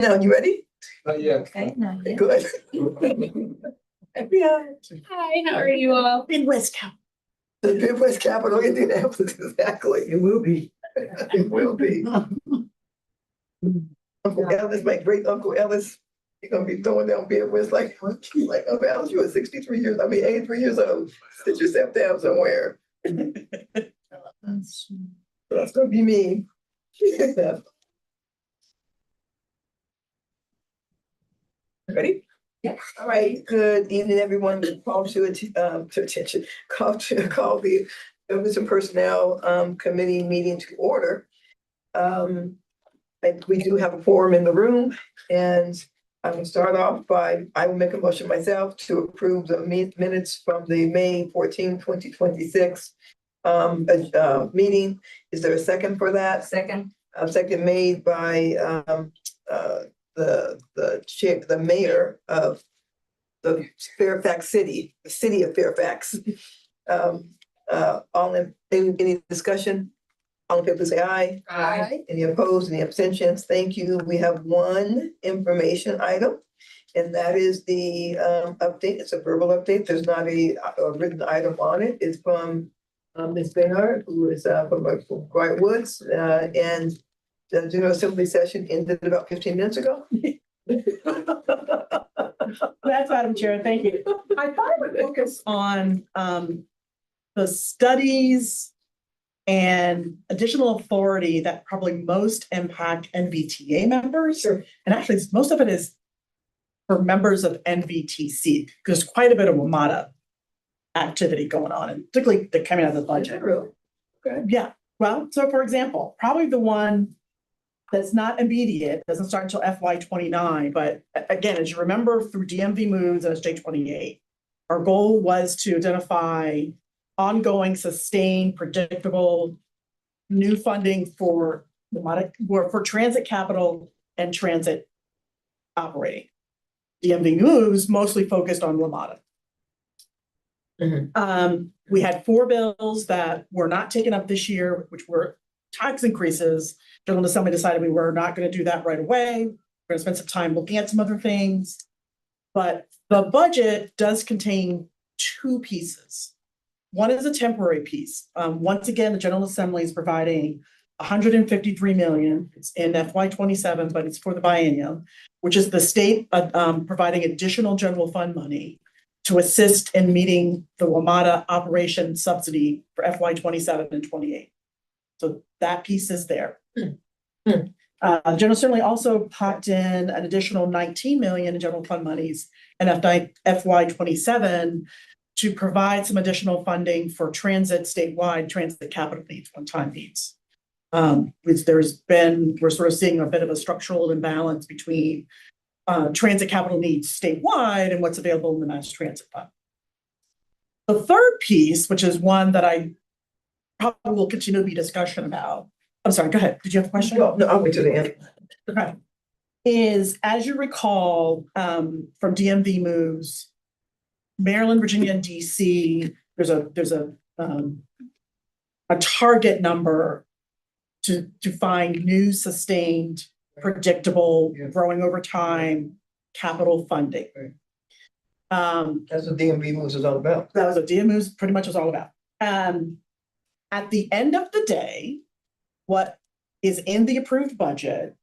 Now, you ready? Yeah. Okay, no, yeah. Good. FBI. Hi, how are you all? Midwest Capital. The Midwest Capital, Indianapolis, exactly. It will be. It will be. Uncle Ellis, my great Uncle Ellis, he's gonna be throwing down Midwest like, Uncle Ellis, you are 83 years old. Sit yourself down somewhere. That's gonna be me. Ready? Yeah. All right, good evening, everyone. Call to attention, call the Governance and Personnel Committee meeting to order. And we do have a forum in the room, and I will start off by, I will make a motion myself to approve the minutes from the May 14, 2026 meeting. Is there a second for that? Second. A second made by the mayor of the Fairfax City, the city of Fairfax. All in, any discussion? All in favor, say aye. Aye. Any opposed, any abstentions? Thank you. We have one information item, and that is the update. It's a verbal update. There's not a written item on it. It's from Ms. Baynard, who is from Bright Woods, and the General Assembly session ended about 15 minutes ago. That's Madam Chair, thank you. I thought I would focus on the studies and additional authority that probably most impact NVTA members. Sure. And actually, most of it is for members of NVTC, because there's quite a bit of WMATA activity going on, and particularly the coming out of the budget. Okay. Yeah, well, so for example, probably the one that's not immediate, doesn't start until FY 29, but again, as you remember through DMV moves and SJ 28, our goal was to identify ongoing, sustained, predictable new funding for transit capital and transit operating. DMV moves mostly focused on WMATA. We had 4 bills that were not taken up this year, which were tax increases. General Assembly decided we were not going to do that right away. We're going to spend some time looking at some other things. But the budget does contain 2 pieces. One is a temporary piece. Once again, the General Assembly is providing $153 million. It's in FY 27, but it's for the biennium, which is the state providing additional general fund money to assist in meeting the WMATA operation subsidy for FY 27 and 28. So that piece is there. General Assembly also popped in an additional 19 million in general fund monies in FY 27 to provide some additional funding for transit statewide transit capital needs, one-time needs. Which we're sort of seeing a bit of a structural imbalance between transit capital needs statewide and what's available in the Mass Transit Fund. The third piece, which is one that I probably will continue to be discussion about. I'm sorry, go ahead. Did you have a question? No, I'll wait till the end. Okay. Is, as you recall, from DMV moves, Maryland, Virginia, and DC, there's a target number to find new, sustained, predictable, growing over time capital funding. That's what DMV moves is all about. That was what DMV moves pretty much was all about. At the end of the day, what is in the approved budget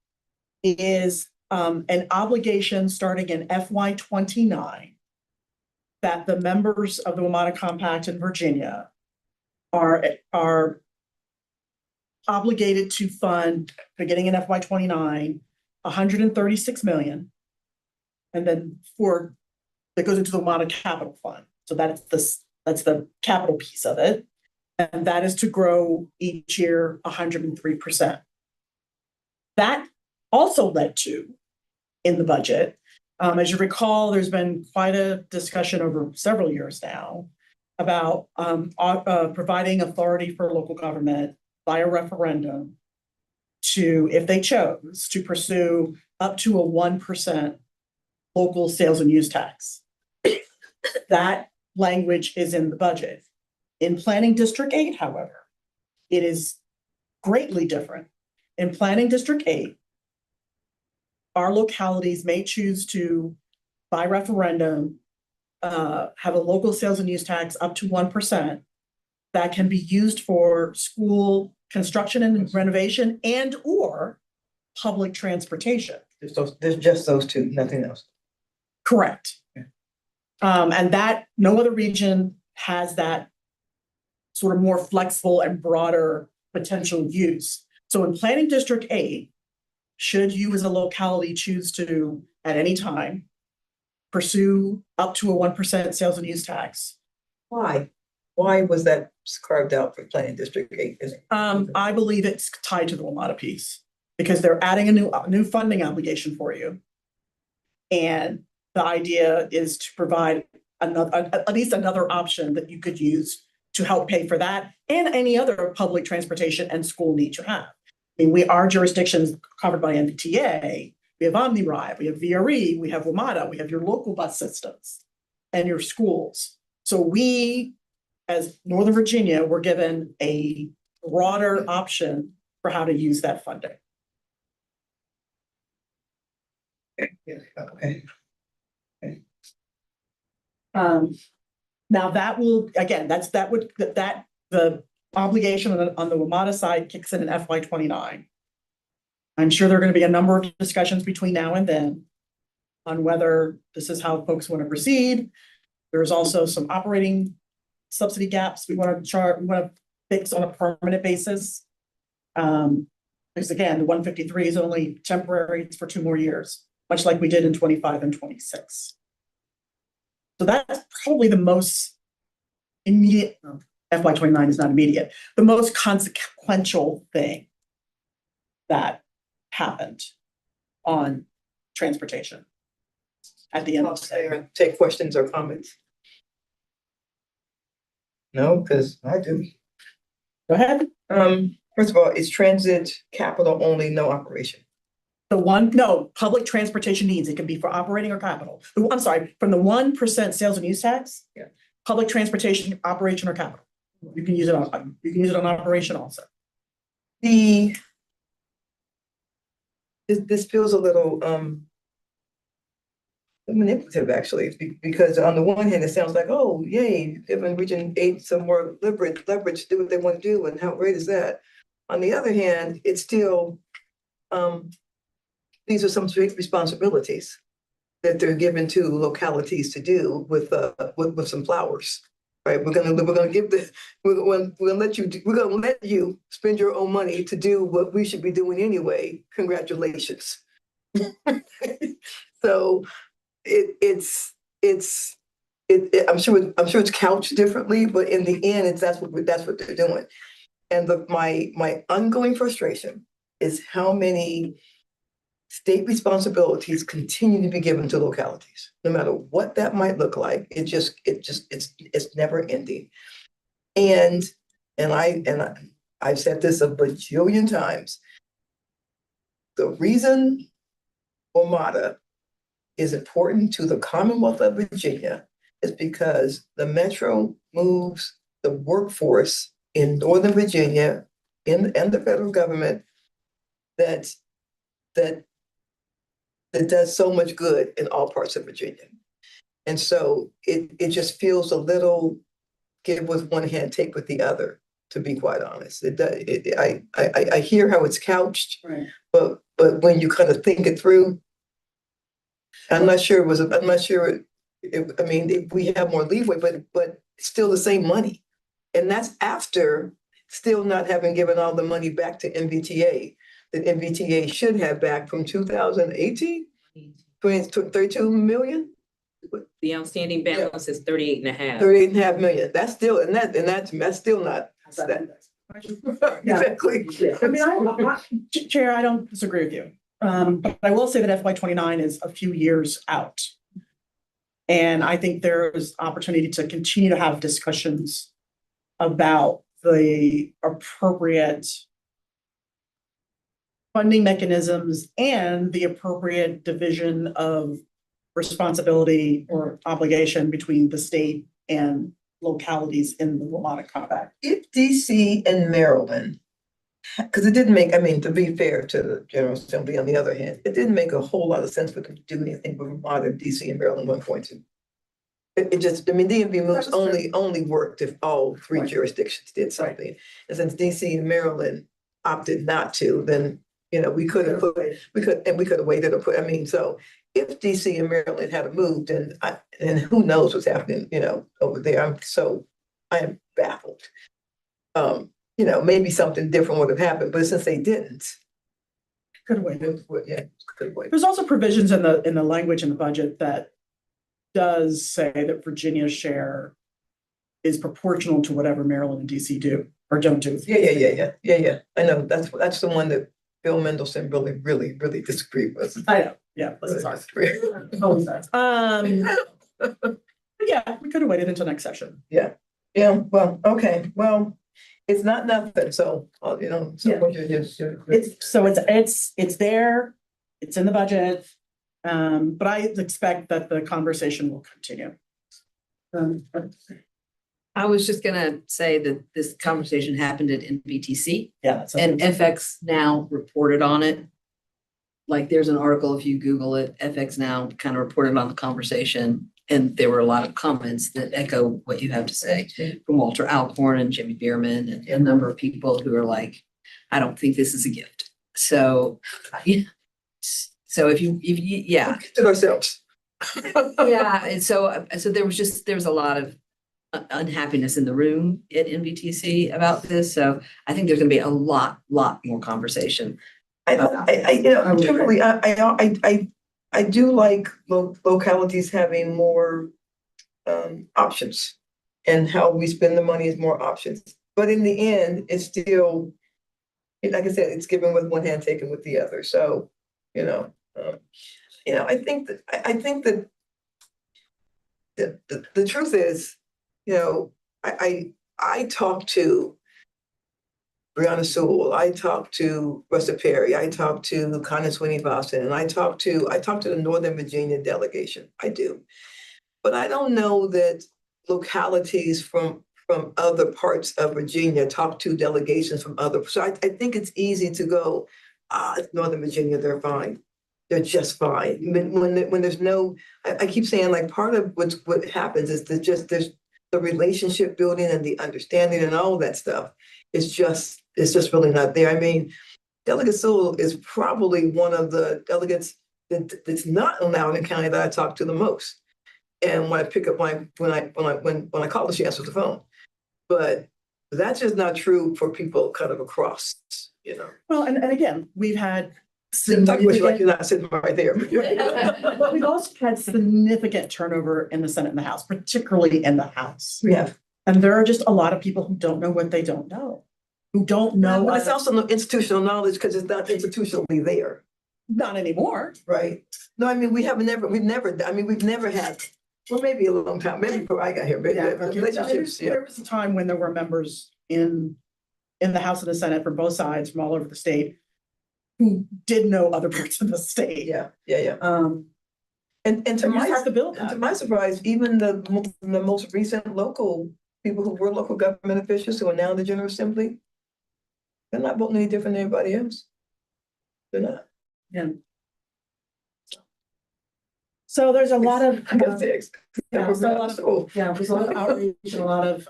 is an obligation starting in FY 29 that the members of the WMATA Compact in Virginia are obligated to fund, beginning in FY 29, 136 million. And then that goes into the WMATA Capital Fund. So that's the capital piece of it. And that is to grow each year 103%. That also led to, in the budget, as you recall, there's been quite a discussion over several years now about providing authority for local government by a referendum to, if they chose, to pursue up to a 1% local sales and use tax. That language is in the budget. In Planning District 8, however, it is greatly different. In Planning District 8, our localities may choose to, by referendum, have a local sales and use tax up to 1% that can be used for school construction and renovation and or public transportation. There's just those two, nothing else. Correct. Yeah. And that, no other region has that sort of more flexible and broader potential use. So in Planning District 8, should you as a locality choose to, at any time, pursue up to a 1% sales and use tax? Why? Why was that carved out for Planning District 8? I believe it's tied to the WMATA piece because they're adding a new funding obligation for you. And the idea is to provide at least another option that you could use to help pay for that and any other public transportation and school need you have. I mean, our jurisdictions covered by MBTA, we have OmniRide, we have VRE, we have WMATA, we have your local bus systems and your schools. So we, as Northern Virginia, were given a broader option for how to use that funding. Okay. Now that will, again, the obligation on the WMATA side kicks in FY 29. I'm sure there are going to be a number of discussions between now and then on whether this is how folks want to proceed. There's also some operating subsidy gaps we want to fix on a permanent basis. Because again, the 153 is only temporary, it's for 2 more years, much like we did in 25 and 26. So that's probably the most immediate, FY 29 is not immediate, the most consequential thing that happened on transportation at the end of the day. Take questions or comments. No, because I do. Go ahead. First of all, is transit capital only, no operation? Public transportation needs, it can be for operating or capital. I'm sorry, from the 1% sales and use tax. Yeah. Public transportation, operation or capital. You can use it on operation also. This feels a little manipulative actually, because on the one hand, it sounds like, oh, yay, giving Region 8 some more leverage to do what they want to do, and how great is that? On the other hand, it's still, these are some big responsibilities that they're given to localities to do with some flowers, right? We're gonna let you spend your own money to do what we should be doing anyway. Congratulations. So I'm sure it's couched differently, but in the end, that's what they're doing. And my ongoing frustration is how many state responsibilities continue to be given to localities, no matter what that might look like. It's never ending. And I've said this a bajillion times. The reason WMATA is important to the Commonwealth of Virginia is because the Metro moves the workforce in Northern Virginia and the federal government that does so much good in all parts of Virginia. And so it just feels a little give with one hand, take with the other, to be quite honest. I hear how it's couched, Right. but when you kind of think it through, I mean, if we have more leeway, but still the same money. And that's after still not having given all the money back to MBTA that MBTA should have back from 2018, 32 million. The outstanding balance is 38.5. 38.5 million. That's still, that's still not. Exactly. I mean, Chair, I don't disagree with you. But I will say that FY 29 is a few years out. And I think there is opportunity to continue to have discussions about the appropriate funding mechanisms and the appropriate division of responsibility or obligation between the state and localities in the WMATA compact. If DC and Maryland Because it didn't make, I mean, to be fair to the General Assembly, on the other hand, it didn't make a whole lot of sense for them to do anything with modern DC and Maryland 1.2. It just, I mean, DMV moves That's true. only worked if all three Right. jurisdictions did something. And since DC and Maryland opted not to, then, you know, we could have waited or put, I mean, so if DC and Maryland had moved, and who knows what's happening, you know, over there, I am baffled. You know, maybe something different would have happened, but since they didn't, Could wait. yeah, could wait. There's also provisions in the language in the budget that does say that Virginia's share is proportional to whatever Maryland and DC do or don't do. Yeah. I know, that's the one that Bill Mendelson really disagreed with. I know, yeah, this is ours. Always does. Yeah, we could have waited until next session. Yeah, well, okay, well, it's not nothing, so, you know, so Yeah. what you're just. It's there, it's in the budget. But I expect that the conversation will continue. I was just gonna say that this conversation happened at NBTC Yeah, that's. and FX Now reported on it. Like there's an article, if you Google it, FX Now kind of reported on the conversation. And there were a lot of comments that echo what you have to say from Walter Alcorn and Jimmy Bierman and a number of people who are like, I don't think this is a gift. So, yeah. So if you, yeah. To ourselves. Yeah, and so there was a lot of unhappiness in the room at NBTC about this, so I think there's gonna be a lot more conversation. You know, truthfully, I do like localities having more options. And how we spend the money is more options, but in the end, it's still, like I said, it's given with one hand, taken with the other, so, you know. I think that the truth is, you know, I talked to Brianna Sewell, I talked to Russell Perry, I talked to Connie Sweeney Boston, and I talked to the Northern Virginia delegation. I do. But I don't know that localities from other parts of Virginia talk to delegations from other. So I think it's easy to go, it's Northern Virginia, they're fine. They're just fine. When there's no, I keep saying, like, part of what happens is that there's the relationship building and the understanding and all that stuff. It's just really not there. I mean, Delegate Sewell is probably one of the delegates that's not in Loudoun County that I talk to the most. And when I pick up when I call her, she answers the phone. But that's just not true for people kind of across, you know. Well, and again, we've had. Like you're not sitting right there. But we've also had significant turnover in the Senate and the House, particularly in the House. We have. And there are just a lot of people who don't know what they don't know. Who don't know. But it's also no institutional knowledge because it's not institutionally there. Not anymore. Right. No, I mean, we've never had, well, maybe a long time, maybe before I got here, but relationships, yeah. There was a time when there were members in the House and the Senate from both sides, from all over the state, who did know other parts of the state. Yeah. And to And you just have to build to that. my surprise, even the most recent local people who were local government officials who are now in the General Assembly, they're not voting any different than everybody else. They're not. Yeah. So there's a lot of. There's there's a lot of outreach and a lot of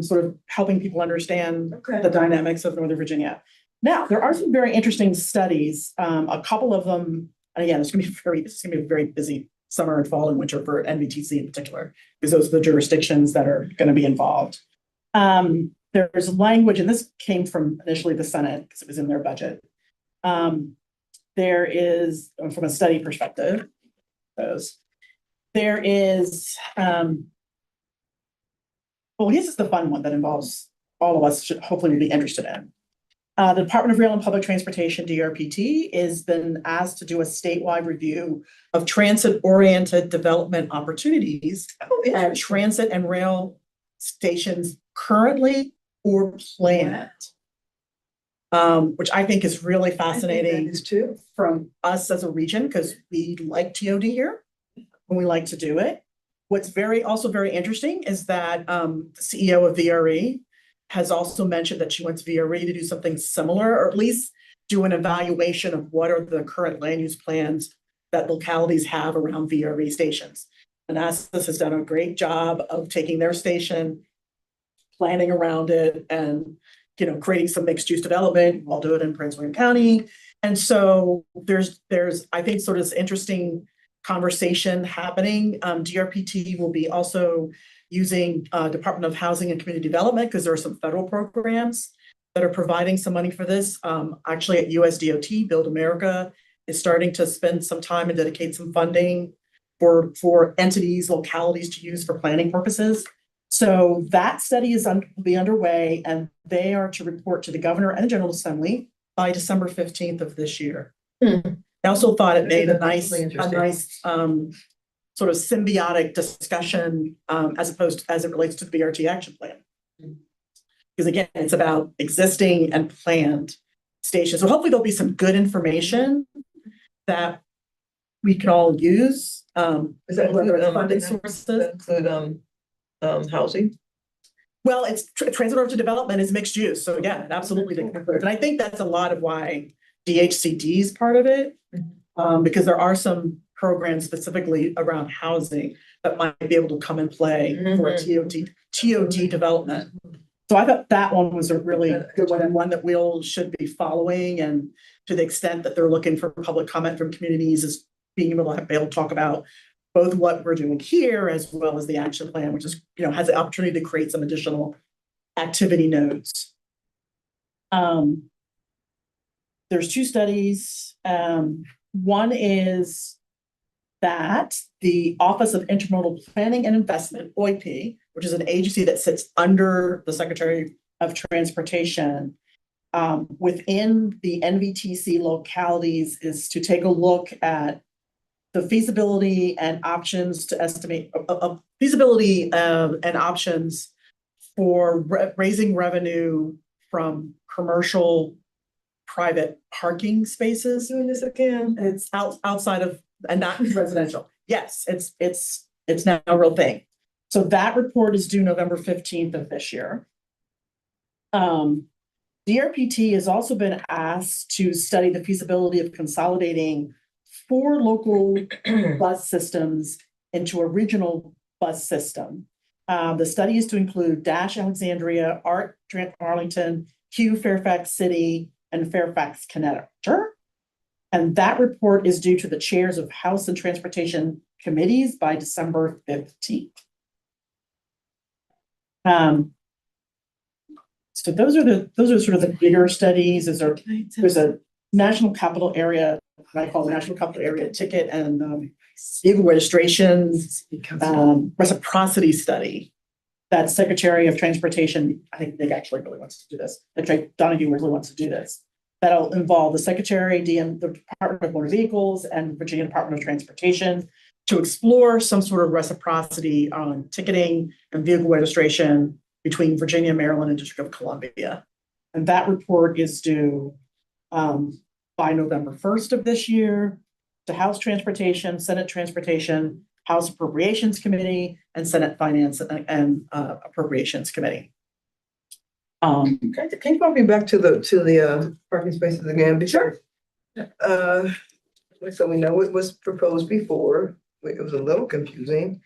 sort of helping people understand the dynamics of Northern Virginia. Now, there are some very interesting studies, a couple of them, and again, this is gonna be a very busy summer and fall and winter for NVTC in particular, because those are the jurisdictions that are gonna be involved. There's language, and this came from initially the Senate, because it was in their budget. There is, from a study perspective, there is, well, this is the fun one that involves all of us should hopefully be interested in. The Department of Rail and Public Transportation, DRPT, is been asked to do a statewide review of transit-oriented development opportunities at transit and rail stations currently or planned. Which I think is really fascinating That is true. from us as a region, because we like TOD here and we like to do it. What's also very interesting is that the CEO of VRE has also mentioned that she wants VRE to do something similar, or at least do an evaluation of what are the current land use plans that localities have around VRE stations. Manassas has done a great job of taking their station, planning around it, and creating some mixed use development. I'll do it in Prince William County. And so there's I think sort of this interesting conversation happening. DRPT will be also using Department of Housing and Community Development, because there are some federal programs that are providing some money for this. Actually at USDOT, Build America is starting to spend some time and dedicate some funding for entities, localities to use for planning purposes. So that study will be underway, and they are to report to the governor and the General Assembly by December 15th of this year. Hmm. I also thought it made a That's nice, really interesting. sort of symbiotic discussion as opposed to, as it relates to the BRT action plan. Because again, it's about existing and planned stations. So hopefully there'll be some good information that we can all use. Is that whether it's include, funding does that sources. include, housing? Well, it's transit oriented development is mixed use. So again, it absolutely didn't include. And I think that's a lot of why DHCD is part of it. Because there are some programs specifically around housing that might be able to come and play for a TOD development. So I thought that one was a really good one, and one that we all should be following. And to the extent that they're looking for public comment from communities, is being able to talk about both what we're doing here as well as the action plan, which is, has the opportunity to create some additional activity nodes. There's two studies. One is that the Office of Intermodal Planning and Investment, OIP, which is an agency that sits under the Secretary of Transportation, within the NVTC localities, is to take a look at the feasibility and options to estimate feasibility and options for raising revenue from commercial private parking spaces. Doing this again. It's outside of, and not residential. Yes, it's now a real thing. So that report is due November 15th of this year. DRPT has also been asked to study the feasibility of consolidating 4 local bus systems into a regional bus system. The study is to include Dash Alexandria, ART Arlington, Q Fairfax City, and Fairfax Connecticut. And that report is due to the chairs of House and Transportation committees by December 15th. So those are sort of the bigger studies. There's a national capital area, what I call the national capital area ticket and vehicle registration reciprocity study that Secretary of Transportation, I think Nick actually really wants to do this. Donahue really wants to do this. That'll involve the Secretary, the Department of Motor Vehicles, and Virginia Department of Transportation to explore some sort of reciprocity on ticketing and vehicle registration between Virginia, Maryland, and District of Columbia. And that report is due by November 1st of this year to House Transportation, Senate Transportation, House Appropriations Committee, and Senate Finance and Appropriations Committee. Can you walk me back to the parking spaces again? Sure. So we know what was proposed before. It was a little confusing.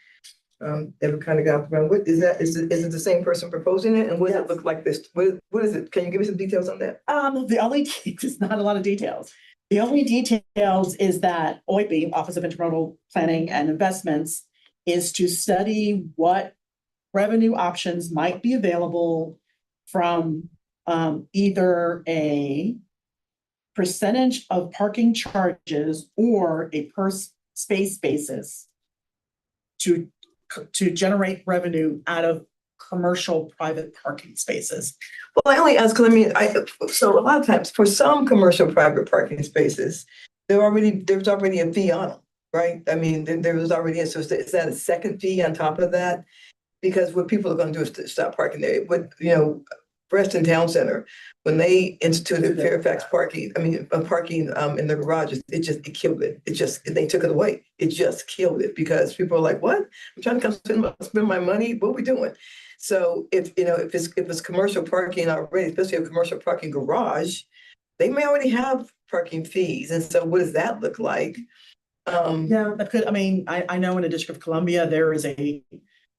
Every kind of got around. What is that? Is it the same person proposing it? And what does it look like this? What is it? Can you give me some details on that? The only there's not a lot of details. The only details is that OIP, Office of Intermodal Planning and Investments, is to study what revenue options might be available from either a percentage of parking charges or a per space basis to generate revenue out of commercial private parking spaces. Well, I only ask because so a lot of times for some commercial private parking spaces, there's already a fee on them, right? I mean, there was already, so is that a second fee on top of that? Because what people are going to do is to stop parking there. But, Preston Town Center, when they instituted Fairfax parking, parking in the garages, it killed it. They took it away. It just killed it because people are like, what? I'm trying to come spend my money. What are we doing? So if it's commercial parking already, especially a commercial parking garage, they may already have parking fees. And so what does that look like? Yeah, that could, I know in the District of Columbia, there is a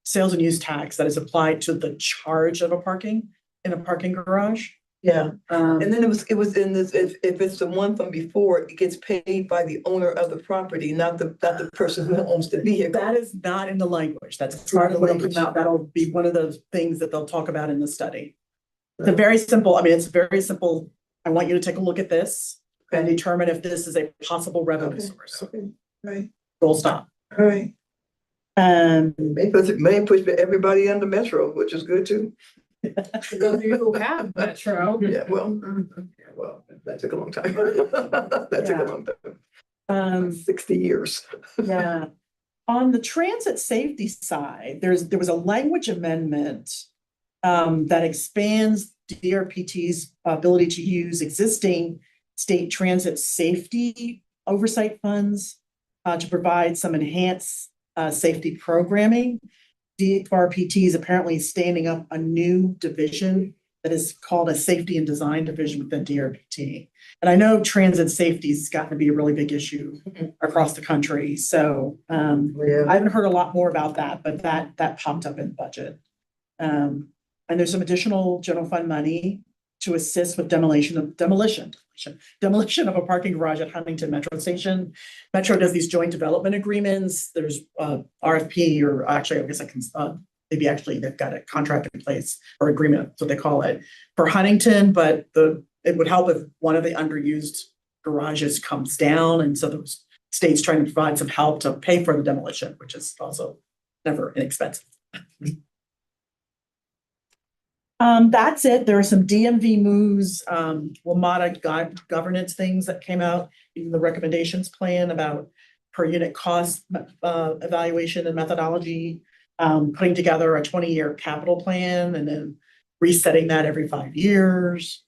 sales and use tax that is applied to the charge of a parking in a parking garage. Yeah. And then it was in this, if it's the one from before, it gets paid by the owner of the property, not the person who owns the vehicle. That is not in the language. That's part of what will come out. That'll be one of the things that they'll talk about in the study. It's a very simple, it's very simple. I want you to take a look at this and determine if this is a possible revenue source. Okay, right, Full stop. all right. May push everybody on the metro, which is good too. Those of you who have Metro. Yeah, well, that took a long time. That took a long time. 60 years. Yeah. On the transit safety side, there was a language amendment that expands DRPT's ability to use existing state transit safety oversight funds to provide some enhanced safety programming. DRPT is apparently standing up a new division that is called a safety and design division within DRPT. And I know transit safety has gotten to be a really big issue across the country. So I haven't heard a lot more about that, but that popped up in the budget. And there's some additional general fund money to assist with demolition of a parking garage at Huntington Metro Station. Metro does these joint development agreements. There's RFP, or actually, I guess I can, maybe actually they've got a contract in place or agreement, that's what they call it, for Huntington, but it would help if one of the underused garages comes down. And so the state's trying to provide some help to pay for the demolition, which is also never inexpensive. That's it. There are some DMV moves, WMATA governance things that came out in the recommendations plan about per unit cost evaluation and methodology, putting together a 20-year capital plan and then resetting that every 5 years,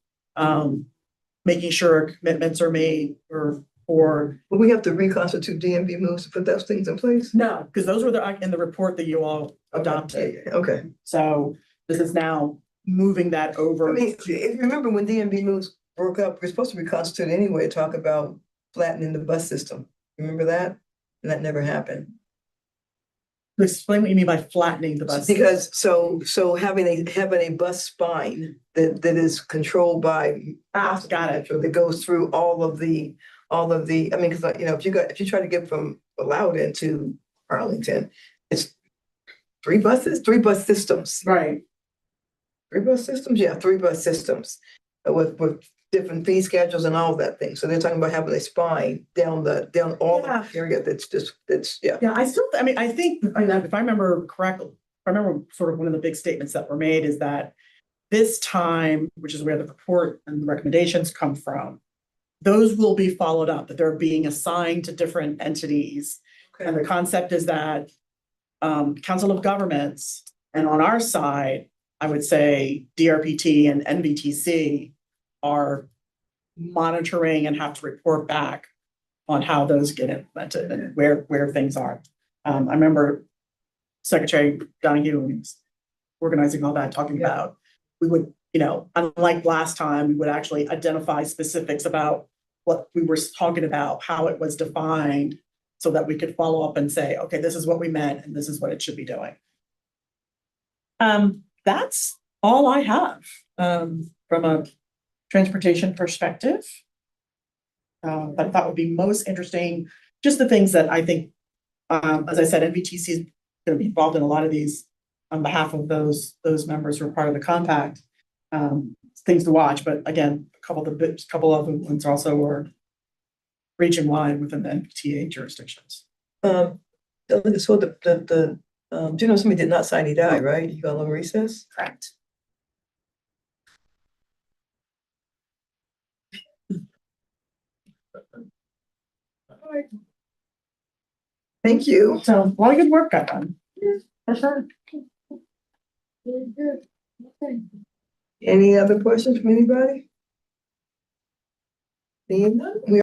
making sure commitments are made for. But we have to reconstitute DMV moves to put those things in place? No, because those were in the report that you all adopted. Okay. So this is now moving that over. If you remember when DMV moves broke up, we're supposed to reconstitute anyway, to talk about flattening the bus system. Remember that? And that never happened. Explain what you mean by flattening the bus. Because so having a bus spine that is controlled by Got it. that goes through all of the because if you try to get from Loudoun to Arlington, it's three bus systems. Right. 3 bus systems? Yeah, 3 bus systems with different fee schedules and all that thing. So they're talking about having a spine down all the area that's. Yeah, I think if I remember correctly, sort of one of the big statements that were made is that this time, which is where the report and the recommendations come from, those will be followed up, that they're being assigned to different entities. Okay. And the concept is that Council of Governments, and on our side, I would say DRPT and NVTC are monitoring and have to report back on how those get implemented and where things are. I remember Secretary Donahue was organizing all that, talking about, we would, unlike last time, we would actually identify specifics about what we were talking about, how it was defined, so that we could follow up and say, okay, this is what we meant and this is what it should be doing. That's all I have from a transportation perspective. But I thought would be most interesting, just the things that I think, as I said, NVTC is going to be involved in a lot of these on behalf of those members who are part of the compact. Things to watch, but again, a couple of the ones also were region-wide within the NVTA jurisdictions. So somebody did not sign die, right? You got a long recess? Correct. Thank you. So a lot of good work got done. For sure. Any other questions from anybody? Seeing none, we